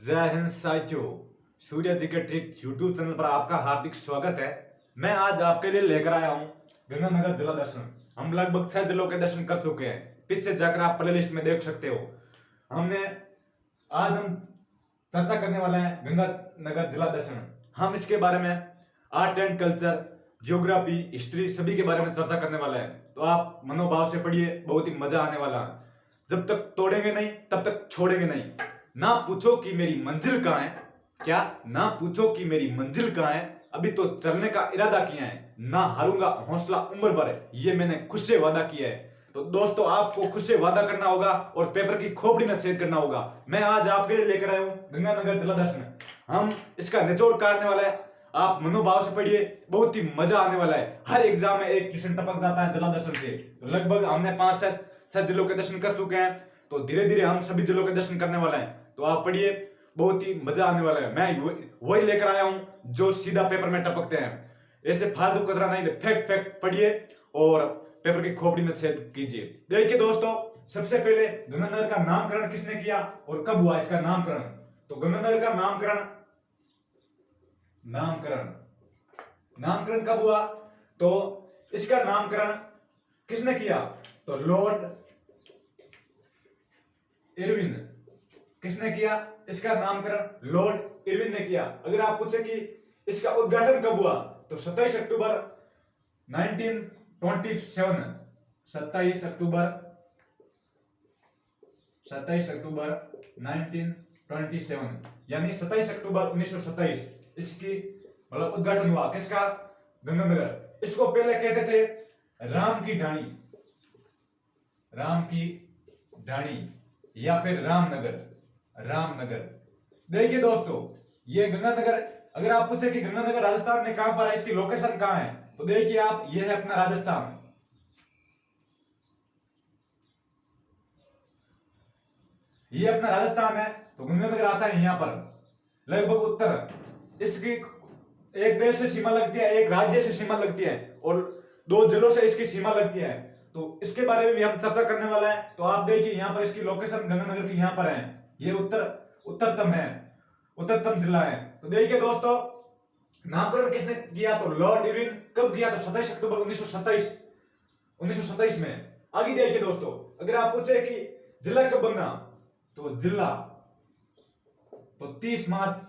जय हिंद साथियों। सूर्य जी के ट्रिक यूट्यूब चैनल पर आपका हार्दिक स्वागत है। मैं आज आपके लिए लेकर आया हूँ गंगानगर जिला दर्शन। हम लगभग 6 जिलों के दर्शन कर चुके हैं। पीछे जाकर आप प्ले लिस्ट में देख सकते हो। हमने आज हम चर्चा करने वाले हैं गंगानगर जिला दर्शन। हम इसके बारे में art and culture, geography, history सभी के बारे में चर्चा करने वाले हैं। तो आप मनोभाव से पढ़िए, बहुत ही मजा आने वाला है। जब तक तोड़ेंगे नहीं तब तक छोड़ेंगे नहीं। ना पूछो कि मेरी मंजिल कहाँ है, क्या ना पूछो कि मेरी मंजिल कहाँ है, अभी तो चलने का इरादा किया है। ना हारूंगा, हौसला उम्र भर है, ये मैंने खुद से वादा किया है। तो दोस्तों, आपको खुद से वादा करना होगा और पेपर की खोपड़ी में छेद करना होगा। मैं आज आपके लिए लेकर आया हूँ गंगानगर जिला दर्शन। हम इसका निचोड़ काटने वाला है। आप मनोभाव से पढ़िए, बहुत ही मजा आने वाला है। हर एग्जाम में एक क्वेश्चन टपक जाता है जिला दर्शन से। तो लगभग हमने 5 से 6 जिलों के दर्शन कर चुके हैं। तो धीरे धीरे हम सभी जिलों के दर्शन करने वाले हैं। तो आप पढ़िए, बहुत ही मजा आने वाला है। मैं वही लेकर आया हूं जो सीधा पेपर में टपकते हैं। ऐसे फालतू कचरा नहीं, फैक्ट फैक्ट पढ़िए और पेपर की खोपड़ी में छेद कीजिए। देखिए दोस्तों, सबसे पहले गंगानगर का नामकरण किसने किया और कब हुआ इसका नामकरण। तो गंगानगर का नामकरण नामकरण नामकरण कब हुआ, तो इसका नामकरण किसने किया, तो लॉर्ड इरविन। किसने किया इसका नामकरण, लॉर्ड इरविन ने किया। अगर आप पूछे कि इसका उद्घाटन कब हुआ, तो 27 अक्टूबर 1927। 27 अक्टूबर 1927, यानी 27 अक्टूबर 1927 इसकी मतलब उद्घाटन हुआ। किसका, गंगानगर। इसको पहले कहते थे राम की ढाणी, राम की ढाणी या फिर रामनगर, रामनगर। देखिए दोस्तों, ये गंगानगर, अगर आप पूछे कि गंगानगर राजस्थान में कहां पर है, इसकी लोकेशन कहां है, तो देखिए आप, ये है अपना राजस्थान। ये अपना राजस्थान है। तो गंगानगर आता है यहां पर, लगभग उत्तर। इसकी एक देश से सीमा लगती है, एक राज्य से सीमा लगती है और 2 जिलों से इसकी सीमा लगती है। तो इसके बारे में भी हम चर्चा करने वाला है। तो आप देखिए, यहाँ पर इसकी लोकेशन गंगानगर की यहाँ पर है। ये उत्तरतम है, उत्तरतम जिला है। तो देखिए दोस्तों, नामकरण किसने किया, तो लॉर्ड इरविन। कब किया, तो 27 अक्टूबर 1927 में। आगे देखिए दोस्तों, अगर आप पूछे कि जिला कब बना, तो जिला तो 30 मार्च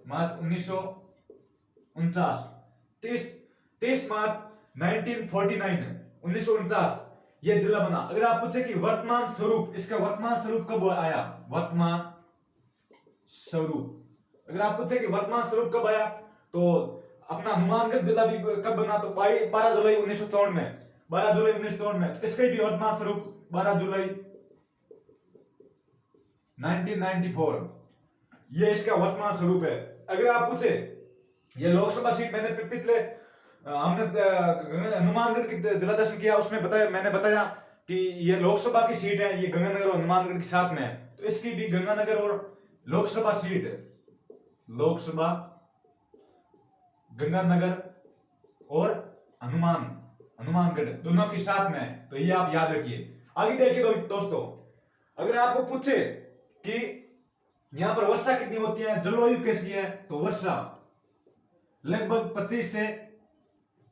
1949। 30 मार्च 1949 ये जिला बना। अगर आप पूछे कि वर्तमान स्वरूप, इसका वर्तमान स्वरूप कब आया, वर्तमान स्वरूप, अगर आप पूछे कि वर्तमान स्वरूप कब आया, तो अपना हनुमानगढ़ जिला भी कब बना, तो 12 जुलाई 1953 में। 12 जुलाई 1953 में। इसका भी वर्तमान स्वरूप 12 जुलाई 1994, ये इसका वर्तमान स्वरूप है। अगर आप पूछे, ये लोकसभा सीट, मैंने पिछले हमने हनुमानगढ़ की जिला दर्शन किया, उसमें मैंने बताया कि ये लोकसभा की सीट है। ये गंगानगर और हनुमानगढ़ के साथ में है। तो इसकी भी गंगानगर और लोकसभा सीट, लोकसभा गंगानगर और हनुमानगढ़ दोनों के साथ में है। तो ये आप याद रखिए। आगे देखिए दोस्तों, अगर आपको पूछे कि यहां पर वर्षा कितनी होती है, जलवायु कैसी है, तो वर्षा लगभग 25 से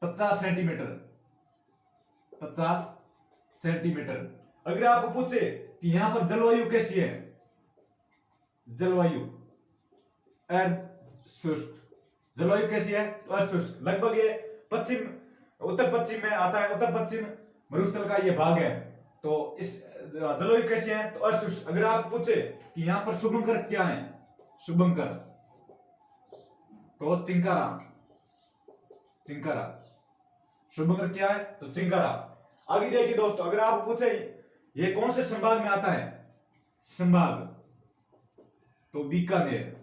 50 सेंटीमीटर, 50 सेंटीमीटर। अगर आपको पूछे कि यहां पर जलवायु कैसी है, जलवायु शुष्क, जलवायु कैसी है, तो अर्धशुष्क। लगभग ये उत्तर पश्चिम में आता है, उत्तर पश्चिम मरुस्थल का ये भाग है। तो इस जलवायु कैसी है, तो अर्धशुष्क। अगर आप पूछे कि यहां पर शुभंकर क्या है, शुभंकर तो चिंकारा, शुभंकर क्या है, तो चिंकारा। आगे देखिए दोस्तों, अगर आप पूछे ये कौन से संभाग में आता है, संभाग तो बीकानेर।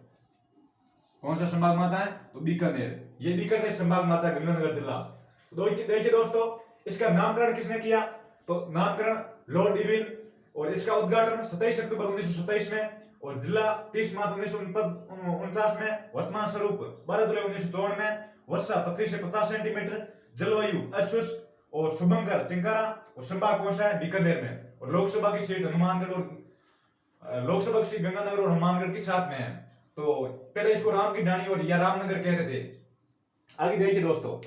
कौन सा संभाग में आता है, तो बीकानेर। ये बीकानेर संभाग में आता है गंगानगर जिला। देखिए दोस्तों, इसका नामकरण किसने किया, तो नामकरण लॉर्ड इरविन। और इसका उद्घाटन 27 अक्टूबर 1927 में और जिला 30 मार्च 1949 में। वर्तमान स्वरूप 12 जुलाई 1954 में। वर्षा 25 से 50 सेंटीमीटर, जलवायु अशुष्क और शुभंकर चिंकारा, और संभाग कौन सा है, बीकानेर में। और लोकसभा की सीट हनुमानगढ़ और लोकसभा सीट गंगानगर और हनुमानगढ़ के साथ में है। तो पहले इसको राम की ढाणी और या रामनगर कहते थे। आगे देखिए दोस्तों,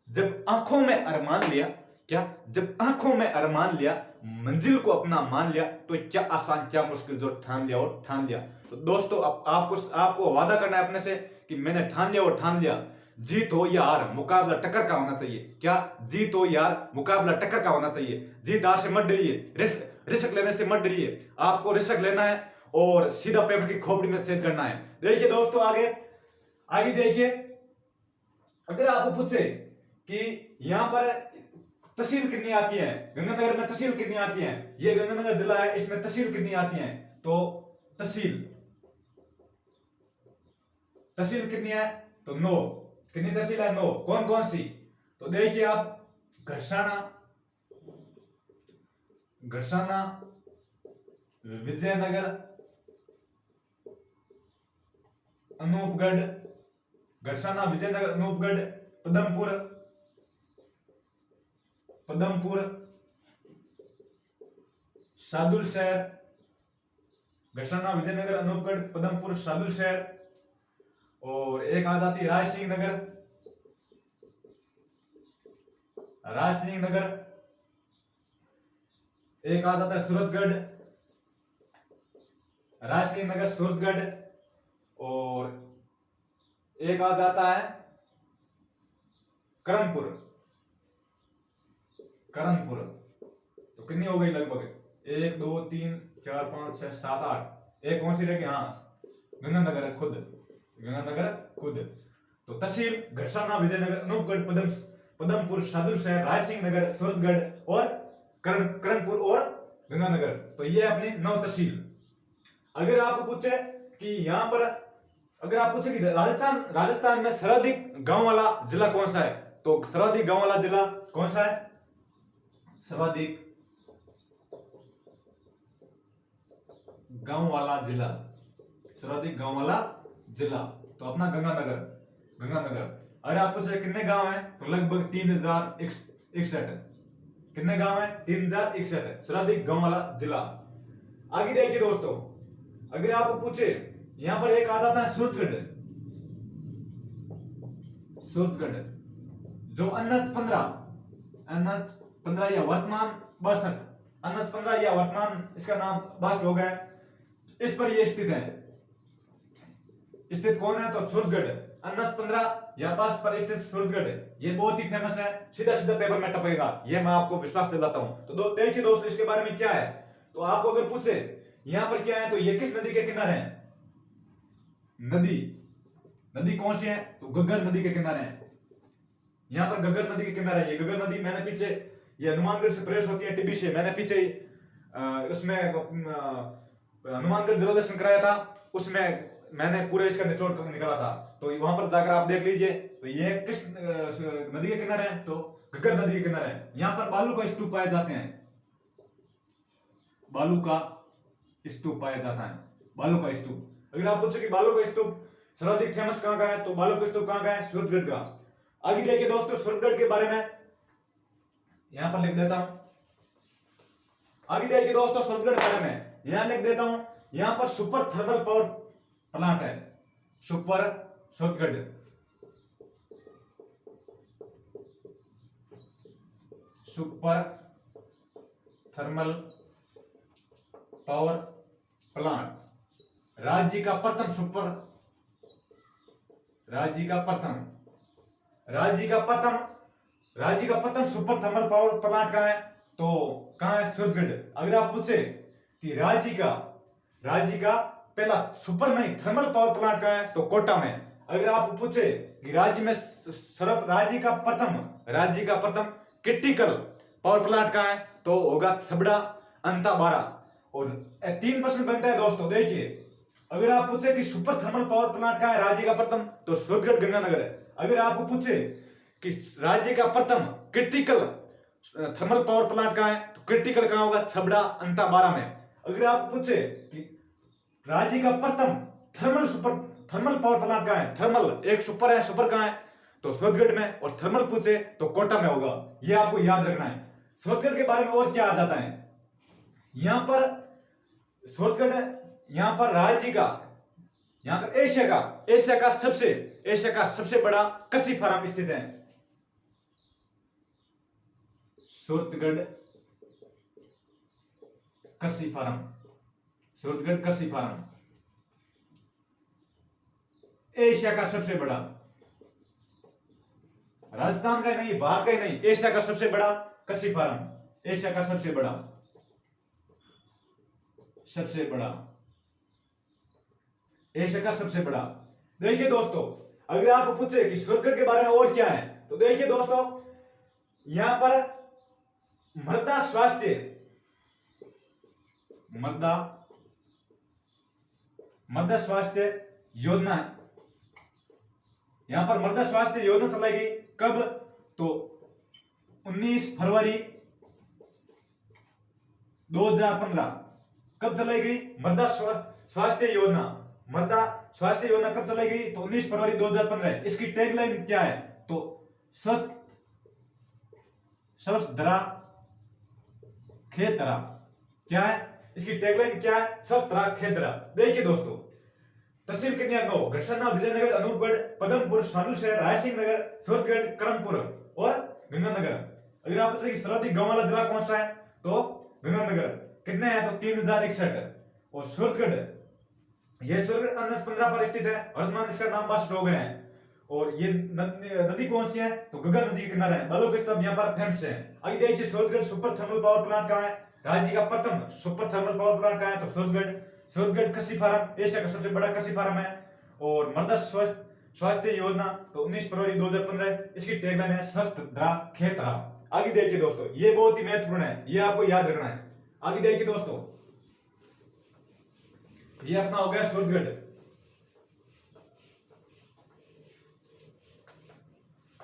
जब आंखों में अरमान लिया, क्या जब आंखों में अरमान लिया, मंजिल को अपना मान लिया, तो क्या आसान क्या मुश्किल जो ठान लिया और ठान लिया। तो दोस्तों आपको वादा करना है अपने से कि मैंने ठान लिया और ठान लिया। जीत हो या हार, मुकाबला टक्कर का होना चाहिए। क्या जीत हो या हार, मुकाबला टक्कर का होना चाहिए। जीत हार से मत डरिए, रिस्क लेने से मत डरिए। आपको रिस्क लेना है और सीधा पेपर की खोपड़ी में छेद करना है। देखिए दोस्तों, आगे आगे देखिए, अगर आपको पूछे कि यहां पर तहसील कितनी आती है, गंगानगर में तहसील कितनी आती है, ये गंगानगर जिला है, इसमें तहसील कितनी आती है, तो तहसील तहसील कितनी है, तो 9। कितनी तहसील है, 9। कौन कौन सी, तो देखिए आप, घरसाना, घरसाना, विजयनगर, अनूपगढ़, घरसाना, विजयनगर, अनूपगढ़, पदमपुर, पदमपुर, सादुल शहर, घरसाना, विजयनगर, अनूपगढ़, पदमपुर, सादुल शहर, और एक आ जाती है राज सिंह नगर, राज सिंह नगर, एक आ जाता है सूरतगढ़, राज सिंह नगर, सूरतगढ़, और एक आ जाता है करणपुर, करणपुर। तो कितनी हो गई लगभग, 1 2 3 4 5 6 7 8। एक कौन सी रहेगी, हाँ गंगानगर खुद, गंगानगर खुद। तो तहसील घरसाना, विजयनगर, अनूपगढ़, पदमपुर, सादुल शहर, राज सिंह नगर, सूरतगढ़ और करणपुर और गंगानगर। तो ये अपनी 9 तहसील। अगर आपको पूछे कि यहां पर, अगर आप पूछे कि राजस्थान में सर्वाधिक गांव वाला जिला कौन सा है, तो सर्वाधिक गांव वाला जिला कौन सा है, सर्वाधिक गांव वाला जिला, सर्वाधिक गांव वाला जिला, तो अपना गंगानगर, गंगानगर। अगर आप पूछे कितने गांव हैं, तो लगभग 3061। कितने गांव हैं, 3061, सर्वाधिक गांव वाला जिला। आगे देखिए दोस्तों, अगर आपको पूछे, यहां पर एक आता था सूरतगढ़, सूरतगढ़ जो NH 15 या वर्तमान 62, NH 15 या वर्तमान इसका नाम 62 हो गया, इस पर ये स्थित है। स्थित कौन है, तो सूरतगढ़, NH 15 या 62 पर स्थित सूरतगढ़। ये बहुत ही फेमस है, सीधा सीधा पेपर में टपेगा, ये मैं आपको विश्वास दिलाता हूं। तो देखिए दोस्तों, इसके बारे में क्या है, तो आपको अगर पूछे यहां पर क्या है, तो ये किस नदी के किनारे है, नदी कौन सी है, तो घग्गर नदी के किनारे है। यहां पर घग्गर नदी के किनारे है। ये घग्गर नदी मैंने पीछे, ये हनुमानगढ़ से प्रवेश होती है टीबी से, मैंने पीछे उसमें हनुमानगढ़ जिला दर्शन कराया था, उसमें मैंने पूरे इसका निचोड़ निकाला था। तो वहां पर जाकर आप देख लीजिए, तो ये किस नदी के किनारे है, तो घग्गर नदी के किनारे है। यहां पर बालू का स्तूप पाए जाते हैं, बालू का स्तूप पाया जाता है, बालू का स्तूप। अगर आप पूछो कि बालू का स्तूप सर्वाधिक फेमस कहां का है, तो बालू का स्तूप कहां का है, सूरतगढ़ का। आगे देखिए दोस्तों, सूरतगढ़ के बारे में यहां पर लिख देता हूं। आगे देखिए दोस्तों, सूरतगढ़ के बारे में यहां लिख देता हूं। यहां पर सुपर थर्मल पावर प्लांट है, super, Suratgarh, super thermal power plant, राज्य का प्रथम सुपर, राज्य का प्रथम सुपर थर्मल पावर प्लांट कहां है, तो कहां है, सूरतगढ़। अगर आप पूछे कि राज्य का पहला सुपर नहीं थर्मल पावर प्लांट कहां है, तो कोटा में। अगर आपको पूछे कि राज्य का प्रथम क्रिटिकल पावर प्लांट कहां है, तो होगा छबड़ा अंताबारा। और 3 प्रश्न बनता है दोस्तों, देखिए अगर आप पूछे कि सुपर थर्मल पावर प्लांट कहां है राज्य का प्रथम, तो सूरतगढ़ गंगानगर है। अगर आपको पूछे कि राज्य का प्रथम क्रिटिकल थर्मल पावर प्लांट कहां है, तो क्रिटिकल कहां होगा, छबड़ा अंताबारा में। अगर आप पूछे कि राज्य का प्रथम थर्मल पावर प्लांट कहां है, थर्मल एक सुपर है, सुपर कहां है, तो सूरतगढ़ में, और थर्मल पूछे तो कोटा में होगा। ये आपको याद रखना है। सूरतगढ़ के बारे में और क्या आ जाता है, यहां पर सूरतगढ़, यहां पर राज्य का, यहां पर एशिया का सबसे बड़ा कृषि फार्म स्थित है। सूरतगढ़ कृषि फार्म, सूरतगढ़ कृषि फार्म एशिया का सबसे बड़ा, राजस्थान का ही नहीं, भारत का ही नहीं, एशिया का सबसे बड़ा कृषि फार्म, एशिया का सबसे बड़ा, एशिया का सबसे बड़ा। देखिए दोस्तों, अगर आपको पूछे कि सूरतगढ़ के बारे में और क्या है, तो देखिए दोस्तों, यहां पर मृदा स्वास्थ्य, मृदा स्वास्थ्य योजना है। यहां पर मृदा स्वास्थ्य योजना चलाएगी कब, तो 19 फरवरी 2015। कब चलाएगी मृदा स्वास्थ्य योजना, मृदा स्वास्थ्य योजना कब चलाएगी, तो 19 फरवरी 2015। इसकी टैगलाइन क्या है, तो स्वस्थ धरा खेत धरा। क्या है इसकी टैगलाइन, क्या है, स्वस्थ धरा खेत धरा। देखिए दोस्तों, तहसील कन्या 9, गढ़सन्ना, विजयनगर, अनूपगढ़, पदमपुर, साधुशहर, रायसिंह नगर, सूरतगढ़, करमपुर और गंगानगर। अगर आप पूछे कि सर्वाधिक गांव वाला जिला कौन सा है, तो गंगानगर। कितने हैं, तो 3061। और सूरतगढ़, यह सूरतगढ़ अनस 15 पर स्थित है। वर्तमान इसका नाम बस हो गए हैं। और ये नदी कौन सी है, तो गंगा नदी के किनारे है। बालू के स्तंभ यहाँ पर फेमस है। आगे देखिए, Suratgarh super thermal power plant कहाँ है, राज्य का प्रथम सुपर थर्मल पावर प्लांट कहाँ है, तो सूरतगढ़ कृषि फार्म एशिया का सबसे बड़ा कृषि फार्म है। और मृदा स्वास्थ्य योजना तो 19 फरवरी 2015। इसकी टैगलाइन है स्वस्थ धरा खेत धरा। आगे देखिए दोस्तों, ये बहुत ही महत्वपूर्ण है, ये आपको याद रखना है। आगे देखिए दोस्तों, ये अपना हो गया सूरतगढ़।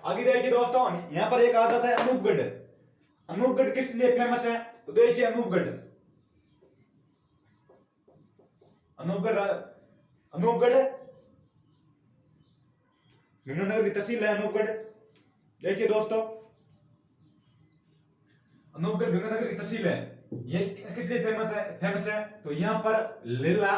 आगे देखिए दोस्तों, यहां पर एक आ जाता है अनूपगढ़। अनूपगढ़ किस लिए फेमस है, तो देखिए अनूपगढ़ गंगानगर की तहसील है अनूपगढ़। देखिए दोस्तों, अनूपगढ़ गंगानगर की तहसील है। ये किस लिए फेमस है, तो यहां पर लेला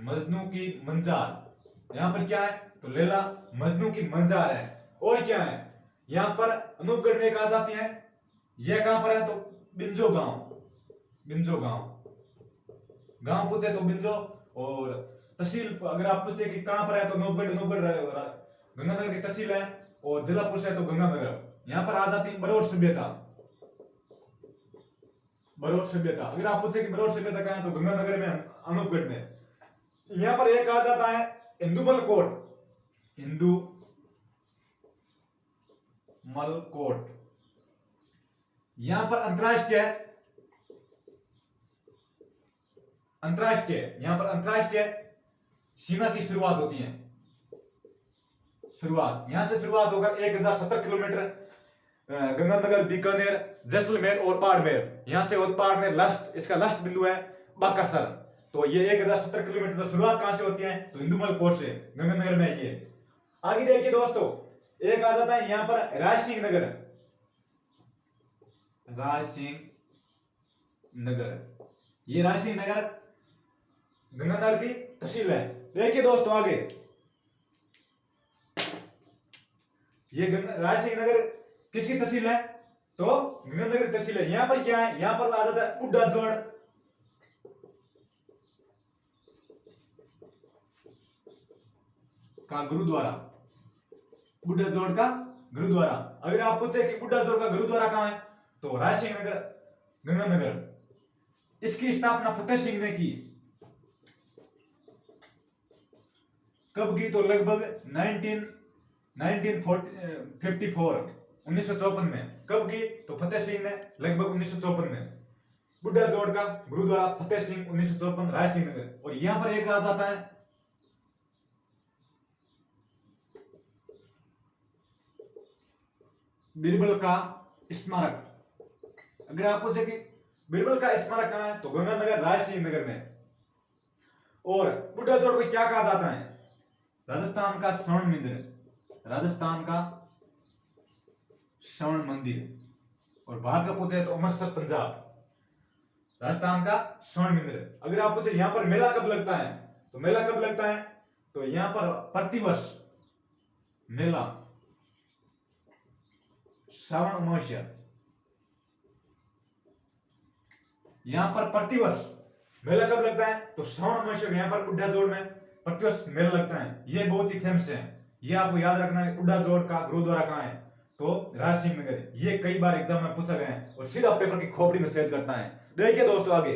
मजनू की मंजार। यहां पर क्या है, तो लेला मजनू की मंजार है। और क्या है, यहां पर अनूपगढ़ में एक आ जाती है, यह कहां पर है, तो बिंजो गांव पूछे तो बिंजो। और तहसील अगर आप पूछे कि कहां पर है, तो अनूपगढ़ गंगानगर की तहसील है। और जिला पूछे तो गंगानगर। यहां पर आ जाती है बरौर सभ्यता। अगर आप पूछे कि बरौर सभ्यता कहां है, तो गंगानगर में, अनूपगढ़ में। यहां पर एक आ जाता है इंदुमल कोट। यहां पर अंतरराष्ट्रीय सीमा की शुरुआत होती है। यहां से शुरुआत होकर 1070 किलोमीटर गंगानगर, बीकानेर, जैसलमेर और बाड़मेर। यहां से बाड़मेर इसका लास्ट बिंदु है बाकासर। तो ये 1070 किलोमीटर शुरुआत कहां से होती है, तो इंदुमल कोट से, गंगानगर में। ये आगे देखिए दोस्तों, एक आ जाता है यहां पर रायसिंह नगर। ये रायसिंह नगर गंगानगर की तहसील है। देखिए दोस्तों, आगे ये रायसिंह नगर किसकी तहसील है, तो गंगानगर की तहसील है। यहां पर क्या है, यहां पर आ जाता है बुड्ढा जोड़ का गुरुद्वारा। अगर आप पूछे कि बुड्ढा जोड़ का गुरुद्वारा कहां है, तो रायसिंह नगर, गंगानगर। इसकी स्थापना फतेह सिंह ने की। कब की, तो लगभग 1954 में। कब की, तो फतेह सिंह ने लगभग 1954 में। बुड्ढा जोड़ का गुरुद्वारा, फतेह सिंह, 1954, रायसिंह नगर। और यहां पर एक आ जाता है बीरबल का स्मारक। अगर आप पूछे कि बीरबल का स्मारक कहां है, तो गंगानगर, रायसिंह नगर में। और बुढ़ा जोड़ को क्या कहा जाता है? राजस्थान का स्वर्ण मंदिर, राजस्थान का स्वर्ण मंदिर। और बाहर का पूछे तो अमृतसर पंजाब, राजस्थान का स्वर्ण मंदिर। अगर आप पूछे यहाँ पर मेला कब लगता है, तो मेला कब लगता है, तो यहाँ पर प्रतिवर्ष मेला श्रावण अमावस्या, यहाँ पर प्रतिवर्ष मेला कब लगता है, तो श्रावण अमावस्या यहाँ पर बुढ़ा जोड़ में प्रतिवर्ष मेला लगता है। ये बहुत ही फेमस है, ये आपको याद रखना है। बुढ़ा जोड़ का गुरुद्वारा कहाँ है, तो राज सिंह नगर। ये कई बार एग्जाम में पूछा गया है और सीधा पेपर की खोपड़ी में छेद करता है। देखिए दोस्तों आगे,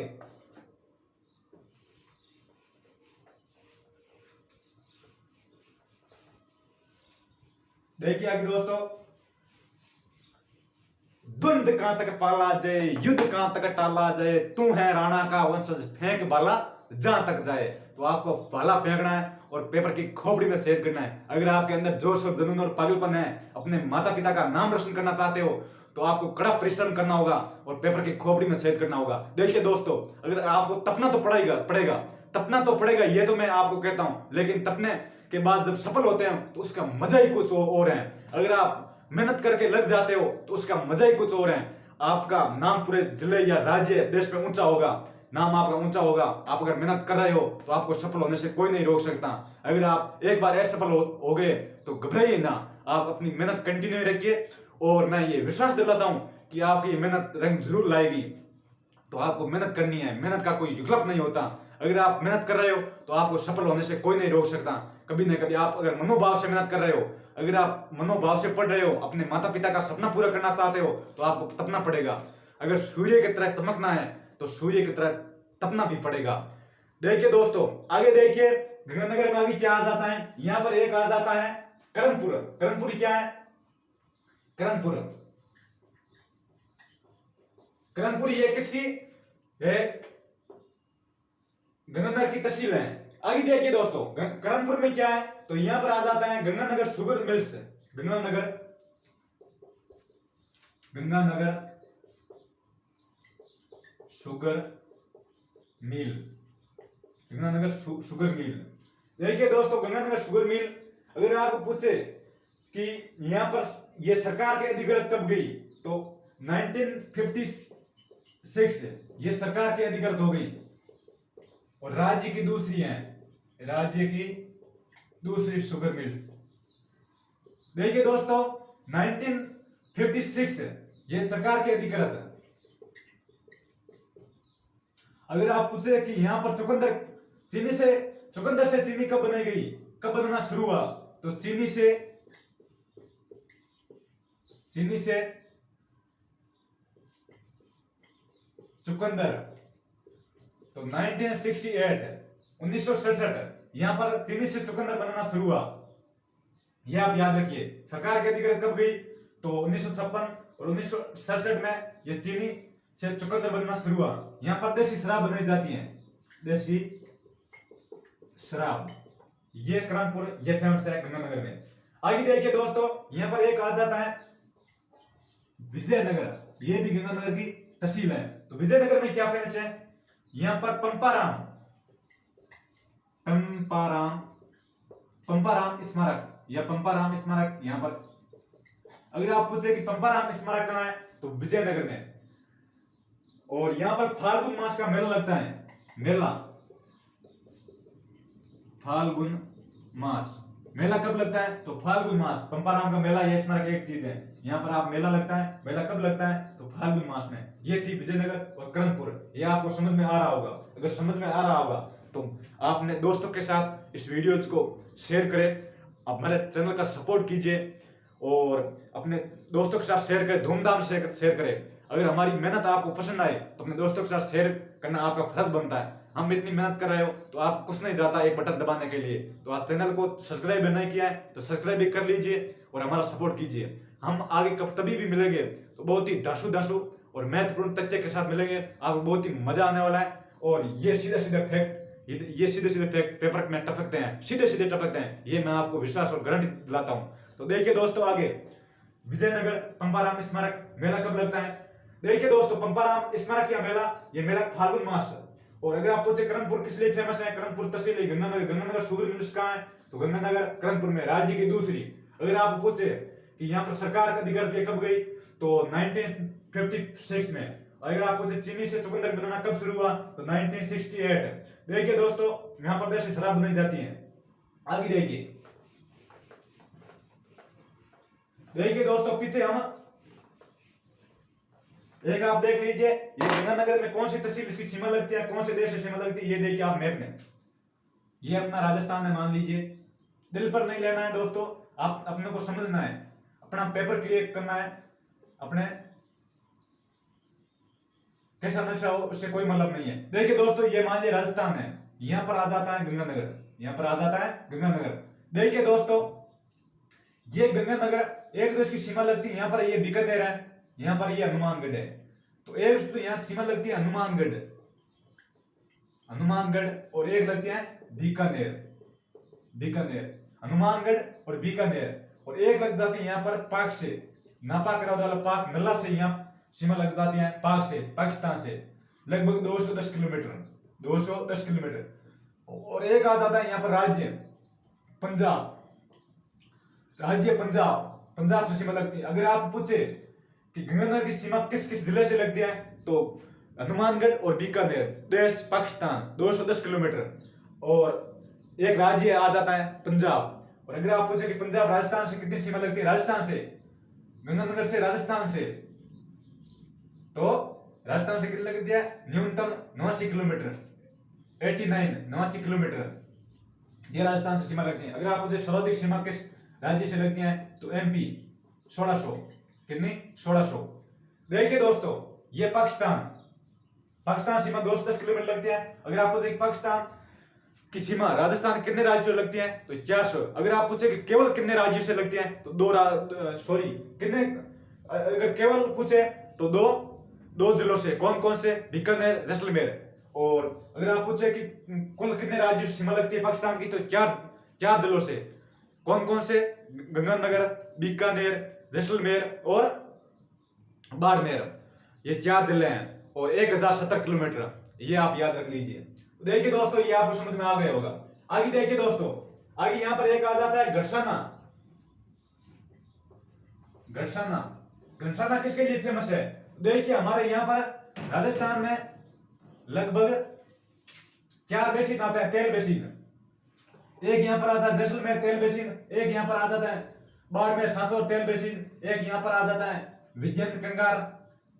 देखिए आगे दोस्तों, द्वंद कहां तक पाला जाए, युद्ध कहां तक टाला जाए, तू है राणा का वंशज फेंक भाला जहां तक जाए। तो आपको भाला फेंकना है और पेपर की खोपड़ी में छेद करना है। अगर आपके अंदर जोश और जुनून और पागलपन है, अपने माता पिता का नाम रोशन करना चाहते हो, तो आपको कड़ा परिश्रम करना होगा और पेपर की खोपड़ी में छेद करना होगा। देखिए दोस्तों, अगर आपको तपना तो पड़ेगा, तपना तो पड़ेगा, ये तो मैं आपको कहता हूं, लेकिन तपने के बाद जब सफल होते हैं तो उसका मजा ही कुछ और है। अगर आप मेहनत करके लग जाते हो तो उसका मजा ही कुछ और है। आपका नाम पूरे जिले या राज्य देश में ऊंचा होगा, नाम आपका ऊंचा होगा। आप अगर मेहनत कर रहे हो तो आपको सफल होने से कोई नहीं रोक सकता। अगर आप एक बार असफल हो गए तो घबराइए ना, आप अपनी मेहनत कंटिन्यू रखिए और मैं ये विश्वास दिलाता हूं कि आपकी ये मेहनत रंग जरूर लाएगी। तो आपको मेहनत करनी है, मेहनत का कोई विकल्प नहीं होता। अगर आप मेहनत कर रहे हो तो आपको सफल होने से कोई नहीं रोक सकता। कभी ना कभी आप अगर मनोभाव से मेहनत कर रहे हो, अगर आप मनोभाव से पढ़ रहे हो, अपने माता पिता का सपना पूरा करना चाहते हो, तो आपको तपना पड़ेगा। अगर सूर्य की तरह चमकना है तो सूर्य की तरह तपना भी पड़ेगा। देखिए दोस्तों आगे देखिए, गंगानगर में आगे क्या आ जाता है, यहां पर एक आ जाता है करणपुर। करणपुर क्या है, करणपुर, करणपुर ये किसकी है, गंगानगर की तहसील है। आगे देखिए दोस्तों, करणपुर में क्या है, तो यहां पर आ जाता है Ganganagar sugar mills. Ganganagar, Ganganagar sugar mill, Ganganagar sugar mill. देखिए दोस्तों, गंगानगर शुगर मिल, अगर आपको पूछे कि यहां पर ये सरकार के अधिकृत कब गई, तो 1956 ये सरकार के अधिकृत हो गई और राज्य की दूसरी है, राज्य की दूसरी शुगर मिल। देखिए दोस्तों 1956 ये सरकार के अधिकृत है। अगर आप पूछे कि यहां पर चुकंदर से चीनी कब बनाई गई, कब बनना शुरू हुआ, तो चीनी से चुकंदर, तो 1967 यहां पर चीनी से चुकंदर बनाना शुरू हुआ। यह आप याद रखिए, सरकार की अधिकृत कब गई, तो 1956 और 1967 में यह चीनी से चुकंदर बनना शुरू हुआ। यहां पर देसी शराब बनाई जाती है, देसी शराब। ये करणपुर ये फेमस है गंगानगर में। आगे देखिए दोस्तों, यहां पर एक आ जाता है विजयनगर, ये भी गंगानगर की तहसील है। तो विजयनगर में क्या फेमस है, यहां पर पंपाराम स्मारक या पंपाराम स्मारक। यहां पर अगर आप पूछे कि पंपाराम स्मारक कहां है, तो विजयनगर में। और यहां पर फाल्गुन मास का मेला लगता है, मेला फाल्गुन मास, मेला कब लगता है, तो फाल्गुन मास। पंपाराम का मेला ये स्मारक एक चीज है, यहाँ पर आप मेला लगता है, मेला कब लगता है, तो फाल्गुन मास में। ये थी विजयनगर और करणपुर। ये आपको समझ में आ रहा होगा। अगर समझ में आ रहा होगा तो आपने दोस्तों के साथ इस वीडियो को शेयर करें, आप मेरे चैनल का सपोर्ट कीजिए और अपने दोस्तों के साथ शेयर करें, धूमधाम से शेयर करें। अगर हमारी मेहनत आपको पसंद आए तो अपने दोस्तों के साथ शेयर करना आपका फर्ज बनता है। हम इतनी मेहनत कर रहे हो तो आप कुछ नहीं जाता एक बटन दबाने के लिए। तो आप चैनल को सब्सक्राइब नहीं किया है तो सब्सक्राइब भी कर लीजिए और हमारा सपोर्ट कीजिए। हम आगे कब तभी भी मिलेंगे तो बहुत ही धांसू और महत्वपूर्ण तथ्य के साथ मिलेंगे। आपको बहुत ही मजा आने वाला है। और ये सीधे सीधे फैक्ट पेपर में टपकते हैं, सीधे टपकते हैं, ये मैं आपको विश्वास और गारंटी दिलाता हूं। तो देखिए दोस्तों आगे, विजयनगर पंपाराम स्मारक मेला कब लगता है। देखिए दोस्तों, पंपाराम स्मारक या मेला, ये मेला फाल्गुन मास और अगर आप पूछे कर्णपुर किस लिए फेमस है, कर्णपुर तहसील है गंगानगर, गंगानगर शुगर मिल्स कहाँ है, तो गंगानगर कर्णपुर में, राज्य की दूसरी। अगर आप पूछे कि यहाँ पर सरकार का अधिकार दिया कब गई, तो 1956 में। अगर आप पूछे चीनी से चुकंदर बनाना कब शुरू हुआ, तो 1968। देखिए दोस्तों, यहाँ पर देसी शराब बनाई जाती है। आगे देखिए दोस्तों, पीछे हम एक आप देख लीजिए, ये गंगानगर में कौन सी तहसील इसकी सीमा लगती है, कौन से देश से सीमा लगती है, ये देखिए आप मैप में। ये अपना राजस्थान है मान लीजिए। दिल पर नहीं लेना है दोस्तों, आप अपने को समझना है, अपना पेपर क्लियर करना है, अपने कैसा नक्शा हो उससे कोई मतलब नहीं है। देखिए दोस्तों, ये मान लीजिए राजस्थान है, यहां पर आ जाता है गंगानगर, यहां पर आ जाता है गंगानगर। देखिए दोस्तों, ये गंगानगर एक तो इसकी सीमा लगती है, यहां पर ये बीकानेर है, यहां पर ये हनुमानगढ़ है। तो एक तो यहां सीमा लगती है हनुमानगढ़, हनुमानगढ़, और एक लगती है बीकानेर, बीकानेर, हनुमानगढ़ और बीकानेर, और एक लग जाती है यहाँ पर पाक से, नापा करा वाला पाक नल्ला से यहाँ सीमा लग जाती है पाक से, पाकिस्तान से लगभग 210 किलोमीटर, 210 किलोमीटर। और एक आ जाता है यहाँ पर राज्य पंजाब, राज्य पंजाब, पंजाब से सीमा लगती है। अगर आप पूछे कि गंगानगर की सीमा किस किस जिले से लगती है, तो हनुमानगढ़ और बीकानेर, देश पाकिस्तान 210 किलोमीटर, और एक राज्य आ जाता है पंजाब। और अगर आप पूछे कि पंजाब राजस्थान से कितनी सीमा लगती है, राजस्थान से, गंगानगर से राजस्थान से, तो राजस्थान से कितनी लगती है, न्यूनतम 89 किलोमीटर, 89 किलोमीटर, ये राजस्थान से सीमा लगती है। अगर आप पूछे सर्वाधिक सीमा किस राज्य से लगती है, तो एमपी 1600, कितनी 1600। देखिए दोस्तों, ये पाकिस्तान, पाकिस्तान सीमा 210 किलोमीटर लगती है। अगर आप पूछे पाकिस्तान की सीमा राजस्थान कितने राज्यों से लगती है, तो 400। अगर आप पूछे कि केवल कितने राज्यों से लगती है, तो कितने, अगर केवल पूछे तो दो जिलों से, कौन कौन से, बीकानेर, जैसलमेर। और अगर आप पूछे कि कुल कितने राज्यों से सीमा लगती है पाकिस्तान की, तो चार जिलों से, कौन कौन से, गंगानगर, बीकानेर, जैसलमेर और बाड़मेर, ये 4 जिले हैं, और 1070 किलोमीटर, ये आप याद रख लीजिए। देखिए दोस्तों, ये आपको समझ में आ गया होगा। आगे देखिए दोस्तों, आगे यहां पर एक आ जाता है गड़साना, गड़साना, गड़साना किसके लिए फेमस है, देखिए हमारे यहाँ पर राजस्थान में लगभग 4 बेसिन आते हैं, तेल बेसिन। एक यहाँ पर आता है जैसलमेर तेल बेसिन, एक यहाँ पर आ जाता है बाड़मेर सांसौर तेल बेसिन, एक यहाँ पर आ जाता है विजयंत कंगार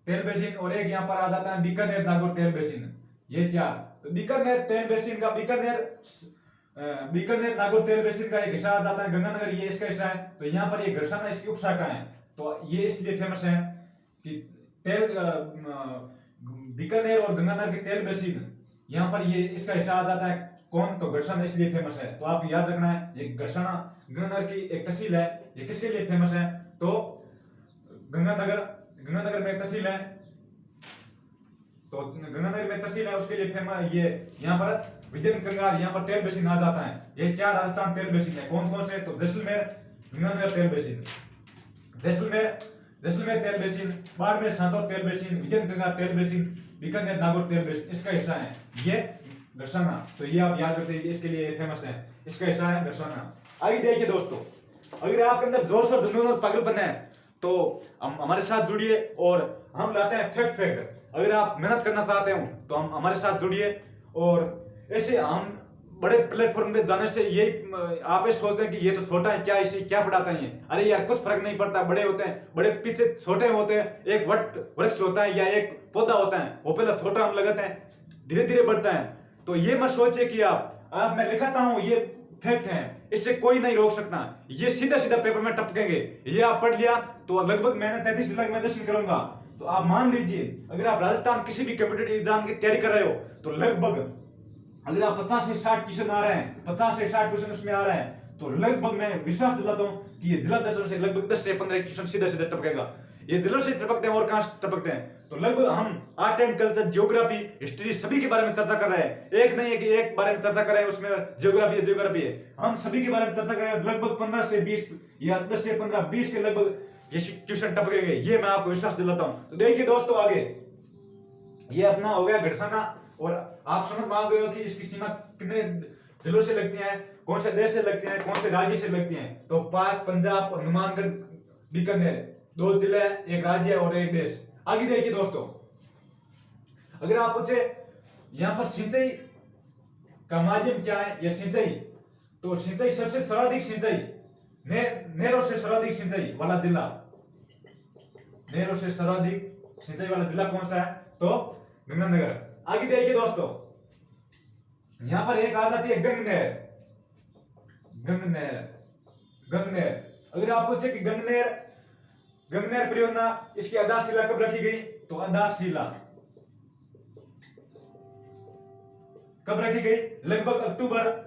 तेल बेसिन, और एक यहाँ पर आ जाता है बीकानेर नागौर तेल बेसिन। ये 4। तो बीकानेर तेल बेसिन का, बीकानेर नागौर तेल बेसिन का एक हिस्सा आ जाता है गंगानगर, ये इसका हिस्सा है। तो यहाँ पर ये गड़साना इसकी उपशाखा है। तो ये इसलिए फेमस है कि तेल, बीकानेर और गंगानगर के तेल बेसिन, यहाँ पर ये इसका हिस्सा आ जाता है। कौन, तो गड़साना इसलिए फेमस है। तो आप याद रखना है, ये गड़साना गंगानगर की एक तहसील है। ये किसके लिए फेमस है, तो गंगानगर में एक तहसील है, तो गंगानगर में तहसील है, उसके लिए फेमस। ये यहाँ पर विजयन कंगार, यहाँ पर तेल बेसिन आ जाता है। ये 4 राजस्थान तेल बेसिन है। कौन कौन से, तो जैसलमेर, गंगानगर तेल बेसिन, जैसलमेर तेल बेसिन, बाड़मेर सांसौर तेल बेसिन, विजयन कंगार तेल बेसिन, बीकानेर नागौर तेल बेसिन, इसका हिस्सा है ये गड़साना। तो ये आप याद रखते हैं, इसके लिए फेमस है, इसका हिस्सा है गड़साना। आगे देखिए दोस्तों, अगर आपके अंदर जोश और जुनून और पागलपन है, तो हमारे साथ जुड़िए और हम लाते हैं फैक्ट। अगर आप मेहनत करना चाहते हो तो हम हमारे साथ जुड़िए। और ऐसे हम बड़े प्लेटफॉर्म पे जाने से ये आप सोचते हैं कि ये तो छोटा है, क्या इसे क्या पढ़ाता है ये, अरे यार कुछ फर्क नहीं पड़ता। बड़े होते हैं, बड़े पीछे छोटे होते हैं, एक वृक्ष होता है या एक पौधा होता है, वो पहले छोटा हम लगाते हैं, धीरे धीरे बढ़ता है। तो ये मत सोचे कि आप मैं लिखाता हूं ये फैक्ट है, इससे कोई नहीं रोक सकता, ये सीधा सीधा पेपर में टपकेंगे। ये आप पढ़ लिया तो लगभग मैंने 33 लाख में दर्शन करूंगा। तो आप मान लीजिए, अगर आप राजस्थान किसी भी कॉम्पिटिटिव एग्जाम की तैयारी कर रहे हो, तो लगभग अगर आप 50 से 60 क्वेश्चन आ रहे हैं, 50 से 60 क्वेश्चन उसमें आ रहे हैं, तो लगभग मैं विश्वास दिलाता हूं कि ये जिला दर्शन से लगभग 10 से 15 क्वेश्चन सीधा सीधा टपकेगा। ये दिलों से टपकते हैं और कहां से टपकते हैं, तो लगभग हम art and culture, geography, history सभी के बारे में चर्चा कर रहे हैं। एक नहीं है कि एक बारे में चर्चा कर रहे हैं, उसमें ज्योग्राफी है, हम सभी के बारे में चर्चा कर रहे हैं। लगभग 15 से 20 या 10 से 15, 20 के लगभग ये क्वेश्चन टपकेंगे, ये मैं आपको विश्वास दिलाता हूं। तो देखिए दोस्तों, आगे ये अपना हो गया गड़साना। और आप समझ मान गए हो कि इसकी सीमा कितने जिलों से लगती है, कौन से देश से लगती है, कौन से राज्य से लगती है। तो पाक, पंजाब और नुमानगढ़, बीकानेर, 2 जिले, एक राज्य और एक देश। आगे देखिए दोस्तों, अगर आप पूछे यहाँ पर सिंचाई का माध्यम क्या है या सिंचाई, तो सिंचाई सबसे सर्वाधिक सिंचाई नहरों से सर्वाधिक सिंचाई वाला जिला, नहरों से सर्वाधिक सिंचाई वाला जिला कौन सा है, तो गंगानगर। आगे देखिए दोस्तों, यहां पर एक आ जाती है गंग नहर, गंग नहर, गंग नहर। अगर आप पूछे कि गंग नहर परियोजना इसकी आधारशिला कब रखी गई, तो आधारशिला कब रखी गई, लगभग अक्टूबर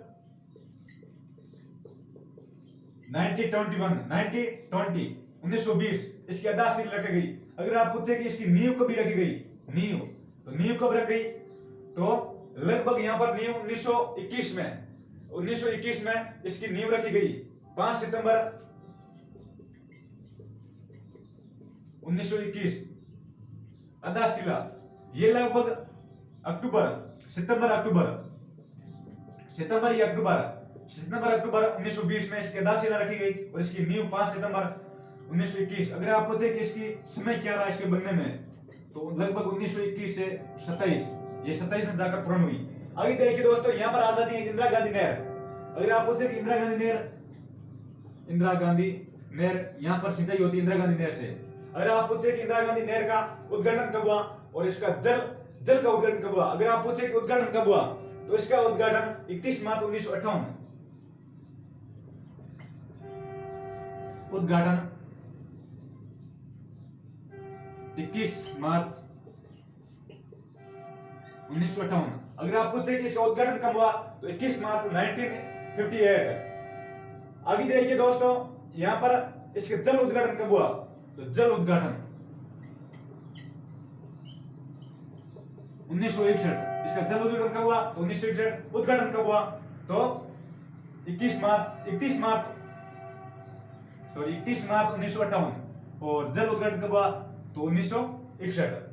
1920 इसकी आधारशिला रखी गई। अगर आप पूछे कि इसकी नींव कब रखी गई, नींव, तो नींव कब रखी गई, तो लगभग यहां पर नींव 1921 में इसकी नींव रखी गई, 5 सितंबर 1921। आधारशिला ये लगभग सितंबर अक्टूबर 1920 में इसकी आधारशिला रखी गई और इसकी नींव 5 सितंबर 1921। अगर आप पूछे कि इसकी समय क्या रहा इसके बनने में, तो लगभग 1921 से 27, ये 27 में जाकर पूर्ण हुई। आगे देखिए दोस्तों, यहाँ पर आ जाती है इंदिरा गांधी नहर। अगर आप पूछे कि इंदिरा गांधी नहर यहाँ पर सिंचाई होती है इंदिरा गांधी नहर से। अगर आप पूछे कि इंदिरा गांधी नहर का उद्घाटन कब हुआ और इसका जल का उद्घाटन कब हुआ, अगर आप पूछे कि उद्घाटन कब हुआ, तो इसका उद्घाटन 31 मार्च 1958, उद्घाटन 21 मार्च 1958। अगर आप पूछे कि इसका उद्घाटन कब हुआ, तो 21 मार्च 1958। आगे देखिए दोस्तों, यहां पर इसके जल उद्घाटन कब हुआ, तो जल उद्घाटन 1961। इसका जल उद्घाटन कब हुआ, तो 1961। उद्घाटन कब हुआ, तो 31 मार्च 1958। और जल उद्घाटन कब हुआ, तो 1961।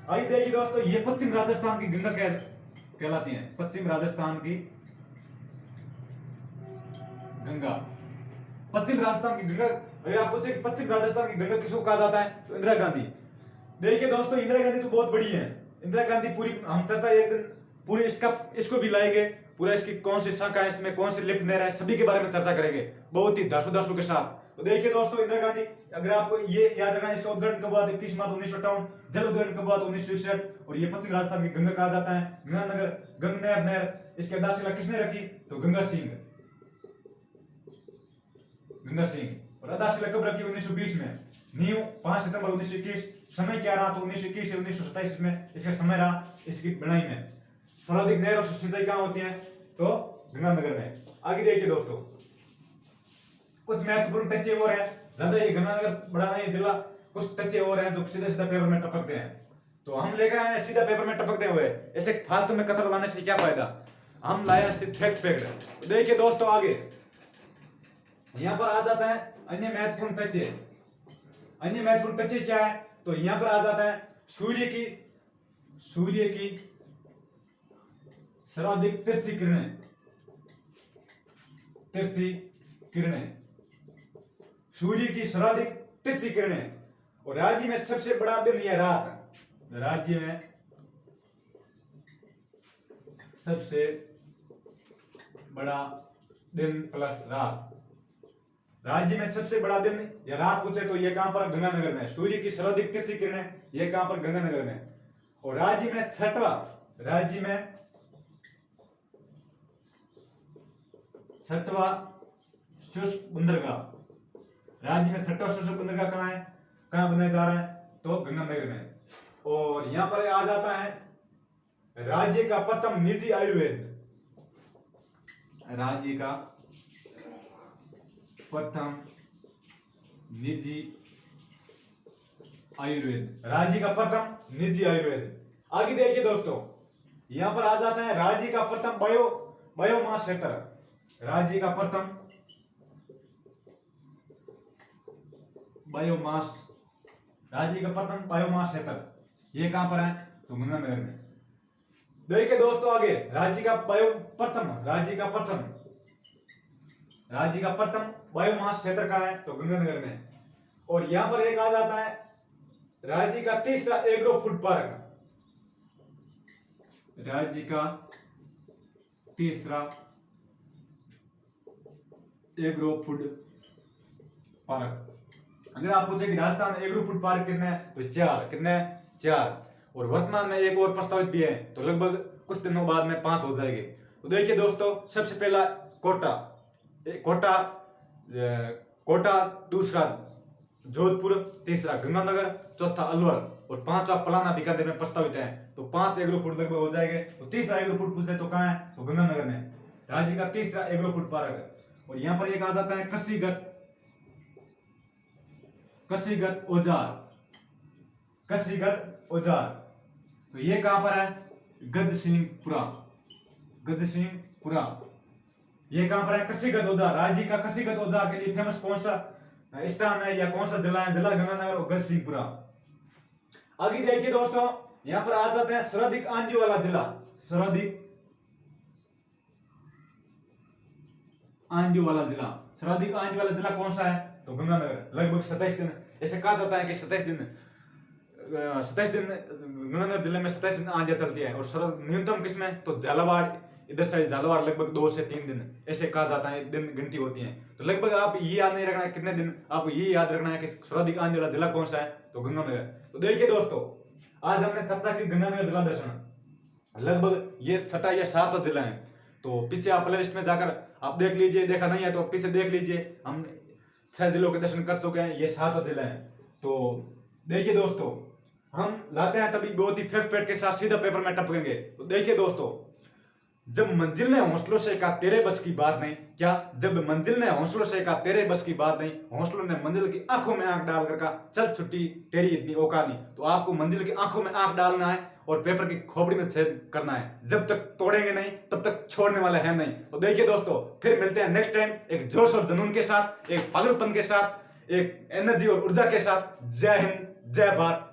आइए देखिए दोस्तों, ये पश्चिम राजस्थान की गंगा कहलाती है, पश्चिम राजस्थान की गंगा। पश्चिम राजस्थान की गंगा, अगर आप पूछे कि पश्चिम राजस्थान की गंगा किसको कहा जाता है, तो इंदिरा गांधी। देखिए दोस्तों, इंदिरा गांधी तो बहुत बड़ी है। इंदिरा गांधी पूरी हम चर्चा एक दिन पूरी इसको भी लाएंगे, पूरा इसकी कौन सी शाखा है, इसमें कौन सी लिफ्ट नहर है, सभी के बारे में चर्चा करेंगे बहुत ही धांसू के साथ। तो देखिए दोस्तों, इंदिरा गांधी, अगर आपको ये याद रखना, इसका उद्घाटन कब हुआ, 31 मार्च 1958। जल उद्घाटन कब हुआ, तो 1961। और ये पश्चिम राजस्थान की गंगा कहा जाता है, गंगानगर गंग नहर। इसकी आधारशिला किसने रखी, तो गंगा सिंह। और आधारशिला कब रखी, 1920 में। नींव 5 सितंबर 1921। समय क्या रहा, तो 1921 से 1927 में इसका समय रहा इसकी बनाई में। सर्वाधिक नहर और सिंचाई कहां होती है, तो गंगानगर में। आगे देखिए दोस्तों, कुछ महत्वपूर्ण तथ्य और है, ज्यादा ये गंगानगर बड़ा नहीं जिला, कुछ तथ्य और हैं जो सीधे सीधा पेपर में टपकते हैं, तो हम लेकर आए सीधा पेपर में टपकते हुए। ऐसे फालतू में कतर लाने से क्या फायदा, हम लाए सिर्फ फैक्ट। तो देखिए दोस्तों, आगे यहां पर आ जाता है अन्य महत्वपूर्ण तथ्य क्या है, तो यहां पर आ जाता है सूर्य की सर्वाधिक तिरछी किरणें, सूर्य की सर्वाधिक तिरछी किरणें। और राज्य में सबसे बड़ा दिन यह रात, राज्य में सबसे बड़ा दिन प्लस रात, राज्य में सबसे बड़ा दिन या रात पूछे तो ये कहां पर, गंगानगर में। सूर्य की सर्वाधिक तिरछी किरणें ये कहां पर, गंगानगर में। और राज्य में छठवा शुष्क बंदरगाह, राज्य में छठवा शुष्क बंदरगाह कहां है, कहां बनाया जा रहा है, तो गंगानगर में। और यहां पर आ जाता है राज्य का प्रथम निजी आयुर्वेद, राज्य का प्रथम निजी आयुर्वेद। आगे देखिए दोस्तों, यहां पर आ जाता है राज्य का प्रथम बायोमास क्षेत्र, राज्य का प्रथम बायोमास क्षेत्र ये कहां पर है, तो गंगानगर में। देखिए दोस्तों आगे, राज्य का प्रथम बायोमास क्षेत्र कहाँ है? तो गंगानगर में। और यहां पर एक आ जाता है राज्य का तीसरा एग्रो फूड पार्क, राज्य का तीसरा एग्रो फूड पार्क। अगर आप पूछे कि राजस्थान एग्रो फूड पार्क कितने हैं, तो चार। और वर्तमान में एक और प्रस्तावित भी है, तो लगभग कुछ दिनों बाद में 5 हो जाएंगे। तो देखिए दोस्तों, सबसे पहला कोटा, दूसरा जोधपुर, तीसरा गंगानगर, चौथा अलवर और पांचवा पलाना बीकानेर में प्रस्तावित है। तो 5 एग्रो फूड लगभग हो जाएंगे। तो तीसरा एग्रो फूड पूछे तो कहाँ है? तो गंगानगर में, राज्य का तीसरा एग्रो फूड पार्क है। और यहाँ पर एक आ जाता है कृषिगत औजार। तो ये कहां पर है? गजसिंहपुरा। ये कहां पर है? कृषिगत औजार। राज्य का कृषिगत औजार के लिए फेमस कौन सा स्थान है या कौन सा जिला है? जिला गंगानगर और गजसिंहपुरा। आगे देखिए दोस्तों, यहां पर आ जाता है सर्वाधिक आंधी वाला जिला। सर्वाधिक आंधी वाला जिला कौन सा है? तो गंगानगर। लगभग 27 दिन, ऐसे कहा जाता है कि 27 दिन गंगानगर जिले में 27 दिन आंधियां चलती है। और न्यूनतम किसमें? तो झालावाड़, इधर साइड झालावाड़ लगभग 2 से 3 दिन, ऐसे कहा जाता है, दिन गिनती होती है। तो लगभग आप ये याद नहीं रखना है कितने दिन, आपको ये याद रखना है कि सर्वाधिक आंधी वाला जिला कौन सा है? तो गंगानगर। तो देखिए दोस्तों, आज हमने चर्चा की गंगानगर जिला दर्शन। लगभग ये 6 या 7 जिला है। तो पीछे आप प्ले लिस्ट में जाकर आप देख लीजिए, देखा नहीं है तो पीछे देख लीजिए। हम 6 जिलों के दर्शन कर चुके हैं, ये 7 जिले हैं। तो देखिए दोस्तों, हम लाते हैं तभी बहुत ही फैक्ट के साथ सीधा पेपर में टपकेंगे। तो देखिए दोस्तों, जब मंजिल ने हौसलों से कहा तेरे बस की बात नहीं, जब मंजिल ने हौसलों से कहा तेरे बस की बात नहीं, हौसलों ने मंजिल की आंखों में आंख डालकर कहा चल छुट्टी तेरी इतनी औकात नहीं। तो आपको मंजिल की आंखों में आंख डालना है और पेपर की खोपड़ी में छेद करना है। जब तक तोड़ेंगे नहीं तब तक छोड़ने वाले हैं नहीं। तो देखिए दोस्तों, फिर मिलते हैं नेक्स्ट टाइम एक जोश और जुनून के साथ, एक पागलपन के साथ, एक एनर्जी और ऊर्जा के साथ। जय हिंद, जय भारत,